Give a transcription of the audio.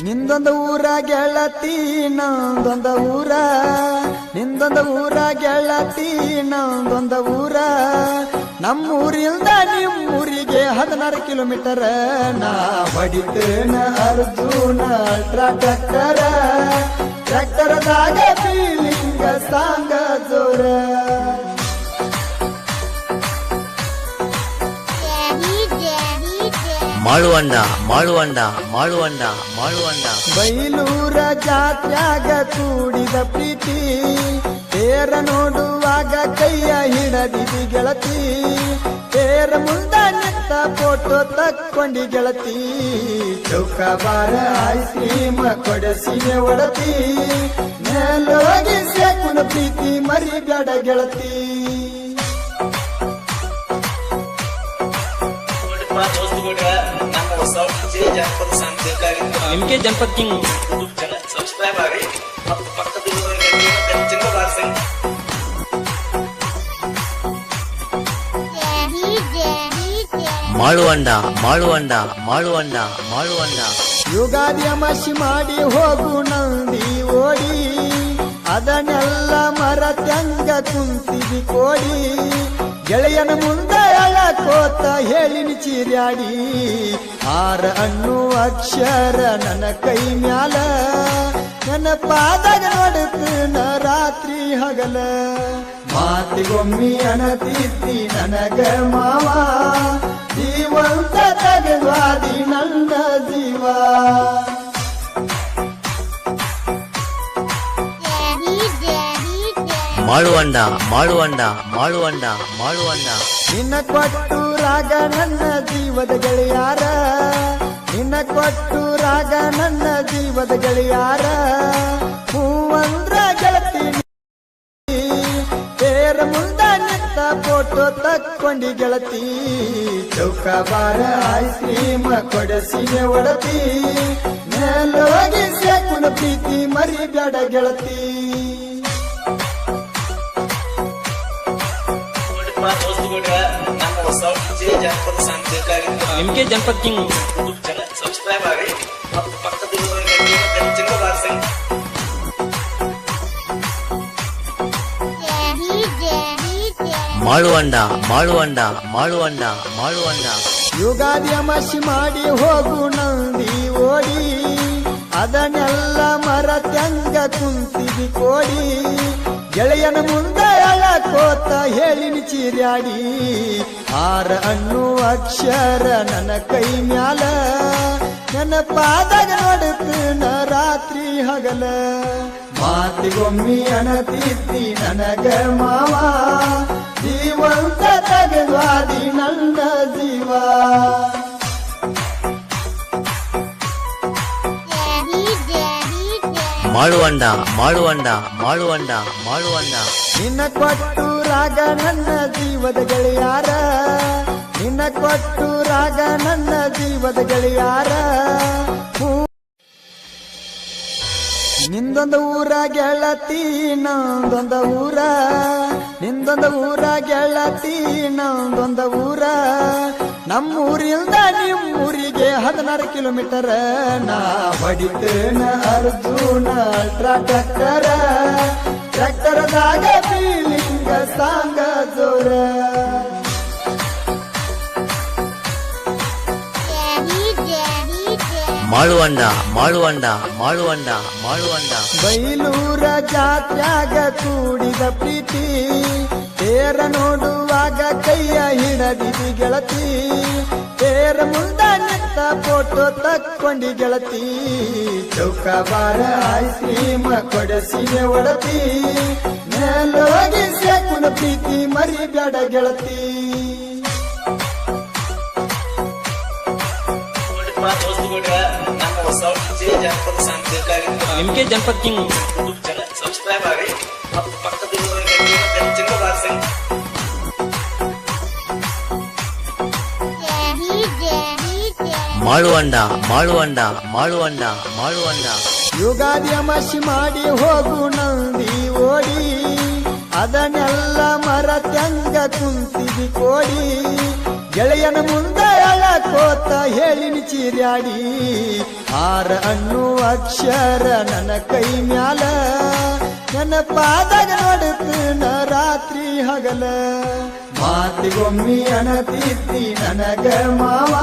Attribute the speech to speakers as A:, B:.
A: ನಿಂದೊಂದು ಊರ ಗೆಳತಿ ನಂದೊಂದು ಊರ, ನಿಂದೊಂದು ಊರ ಗೆಳತಿ ನಂದೊಂದು ಊರ. ನಮ್ಮೂರಿಂದ ನಿಮ್ಮೂರಿಗೆ 16 ಕಿಲೋಮೀಟರ್. ನಾ ಹೊಡಿತೇನ ಅರ್ಜುನ ಟ್ರ್ಯಾಕ್ಟರ, ಟ್ರ್ಯಾಕ್ಟರದಾಗ ಫೀಲಿಂಗ ಸಾಂಗ ಜೋರ.
B: ಮಾಳುವಂಡ ಮಾಳುವಂಡ ಮಾಳುವಂಡ ಮಾಳುವಂಡ.
A: ಬೈಲೂರ ಜಾತ್ಯಾಗ ಕೂಡಿದ ಪ್ರೀತಿ, ತೇರ ನೋಡುವಾಗ ಕೈಯ ಹಿಡದಿದಿ ಗೆಳತಿ. ತೇರ ಮುಂದ ನಿಂತ ಫೋಟೋ ತಕ್ಕೊಂಡಿ ಗೆಳತಿ. ಚೌಕಾಬಾರ ಐಸ್ ಕ್ರೀಮ್ ಕೊಡಸಿನೆ ಒಡತಿ. ಮೇಲೋಗಿ ಸೇಕುನ ಪ್ರೀತಿ ಮರಿಬೇಡ ಗೆಳತಿ.
B: ನಿಮ್ಗೆ ಜನಪದ ಕಿಂಗ್
C: ಸಬ್ಸ್ಕ್ರೈಬ್ ಆಗಿ ಮತ್ತು ಪಕ್ಕದಲ್ಲಿರುವ ಗಂಟೆಯನ್ನು ಬಾರಿಸಿ.
B: ಮಾಳುವಂಡ ಮಾಳುವಂಡ ಮಾಳುವಂಡ ಮಾಳುವಂಡ.
A: ಯುಗಾದಿ ಅಮಾಸಿ ಮಾಡಿ ಹೋಗು ನಂದಿ ಓಡಿ, ಅದನ್ನೆಲ್ಲ ಮರತ್ಯಂಗ ಕುಂತಿದಿ ಕೋಡಿ. ಗೆಳೆಯನ ಮುಂದೆ ಅಳಕೋತ ಹೇಳಿನಿ ಚೀರ್ಯಾಡಿ. 6 ಅನ್ನು ಅಕ್ಷರ ನನ್ನ ಕೈ ಮ್ಯಾಲ, ನನ್ನ ಪಾದಾಗ ನೋಡುತ್ತನ ರಾತ್ರಿ ಹಗಲ. ಮಾತಿಗೊಮ್ಮಿ ಅನತಿದ್ದಿ ನನಗ ಮಾವ, ಜೀವಂತ ತಗವಾದಿ ನನ್ನ ಜೀವ.
B: ಮಾಳುವಂಡ ಮಾಳುವಂಡ ಮಾಳುವಂಡ ಮಾಳುವಂಡ.
A: ನಿನ್ನ ಕೊಟ್ಟು ರಾಗ ನನ್ನ ಜೀವದ ಗೆಳೆಯಾರ, ನಿನ್ನ ಕೊಟ್ಟು ರಾಗ ನನ್ನ ಜೀವದ ಗೆಳೆಯಾರ. ಹೂವಂದ್ರ ಗೆಳತಿ ತೇರ ಮುಂದ ನಿಂತ ಫೋಟೋ ತಕ್ಕೊಂಡಿ ಗೆಳತಿ. ಚೌಕಾಬಾರ ಐಸ್ ಕ್ರೀಮ್ ಕೊಡಸಿನೆ ಒಡತಿ. ಮೇಲೋಗಿ ಸೇಕುನ ಪ್ರೀತಿ ಮರಿಬೇಡ ಗೆಳತಿ.
B: ನಿಮ್ಗೆ ಜನಪದ ಕಿಂಗ್
C: ಸಬ್ಸ್ಕ್ರೈಬ್ ಆಗಿ ಮತ್ತು ಪಕ್ಕದಲ್ಲಿರುವ ಗಂಟೆಯನ್ನು ಬಾರಿಸಿ.
B: ಮಾಳುವಂಡ ಮಾಳುವಂಡ ಮಾಳುವಂಡ ಮಾಳುವಂಡ.
A: ಯುಗಾದಿ ಅಮಾಸಿ ಮಾಡಿ ಹೋಗು ನಂದಿ ಓಡಿ, ಅದನ್ನೆಲ್ಲ ಮರತ್ಯಂಗ ಕುಂತಿದಿ ಕೋಡಿ. ಗೆಳೆಯನ ಮುಂದೆ ಅಳಕೋತ ಹೇಳಿನಿ ಚೀರ್ಯಾಡಿ. 6 ಅನ್ನು ಅಕ್ಷರ ನನ್ನ ಕೈ ಮ್ಯಾಲ, ನನ್ನ ಪಾದಾಗ ನೋಡುತ್ತನ ರಾತ್ರಿ ಹಗಲ. ಮಾತಿಗೊಮ್ಮಿ ಅನತಿದ್ದಿ ನನಗ ಮಾವ, ಜೀವಂತ ತಗವಾದಿ ನನ್ನ ಜೀವ.
B: ಮಾಳುವಂಡ ಮಾಳುವಂಡ ಮಾಳುವಂಡ ಮಾಳುವಂಡ.
A: ನಿನ್ನ ಕೊಟ್ಟು ರಾಗ ನನ್ನ ಜೀವದ ಗೆಳೆಯಾರ, ನಿನ್ನ ಕೊಟ್ಟು ರಾಗ ನನ್ನ ಜೀವದ ಗೆಳೆಯಾರ. ನಿಂದೊಂದು ಊರ ಗೆಳತಿ ನಂದೊಂದು ಊರ, ನಿಂದೊಂದು ಊರ ಗೆಳತಿ ನಂದೊಂದು ಊರ. ನಮ್ಮೂರಿಂದ ನಿಮ್ಮೂರಿಗೆ 16 ಕಿಲೋಮೀಟರ್. ನಾ ಹೊಡಿತೇನ ಅರ್ಜುನ ಟ್ರ್ಯಾಕ್ಟರ, ಟ್ರ್ಯಾಕ್ಟರದಾಗ ಫೀಲಿಂಗ ಸಾಂಗ ಜೋರ.
B: ಮಾಳುವಂಡ ಮಾಳುವಂಡ ಮಾಳುವಂಡ ಮಾಳುವಂಡ.
A: ಬೈಲೂರ ಜಾತ್ಯಾಗ ಕೂಡಿದ ಪ್ರೀತಿ, ತೇರ ನೋಡುವಾಗ ಕೈಯ ಹಿಡದಿದಿ ಗೆಳತಿ. ತೇರ ಮುಂದ ನಿಂತ ಫೋಟೋ ತಕ್ಕೊಂಡಿ ಗೆಳತಿ. ಚೌಕಾಬಾರ ಐಸ್ ಕ್ರೀಮ್ ಕೊಡಸಿನೆ ಒಡತಿ. ಮೇಲೋಗಿ ಸೇಕುನ ಪ್ರೀತಿ ಮರಿಬೇಡ ಗೆಳತಿ.
B: ನಿಮ್ಗೆ ಜನಪದ ಕಿಂಗ್
C: ಸಬ್ಸ್ಕ್ರೈಬ್ ಆಗಿ ಮತ್ತು ಪಕ್ಕದಲ್ಲಿರುವ ಗಂಟೆಯನ್ನು ಬಾರಿಸಿ.
B: ಮಾಳುವಂಡ ಮಾಳುವಂಡ ಮಾಳುವಂಡ ಮಾಳುವಂಡ.
A: ಯುಗಾದಿ ಅಮಾಸಿ ಮಾಡಿ ಹೋಗು ನಂದಿ ಓಡಿ, ಅದನ್ನೆಲ್ಲ ಮರತ್ಯಂಗ ಕುಂತಿದಿ ಕೋಡಿ. ಗೆಳೆಯನ ಮುಂದೆ ಅಳಕ ಹಾಕೋತ ಹೇಳಿನಿ ಚೀರ್ಯಾಡಿ ಆರ ಅನ್ನುವ ಅಕ್ಷರ ನನ್ನ ಕೈ ಮ್ಯಾಲ ನನ್ನ ಪಾದಾಗ ನೋಡುತ್ತನ ರಾತ್ರಿ ಹಗಲ ಮಾತಿಗೊಮ್ಮಿ ಅನತೀತಿ ನನಗ ಮಾವ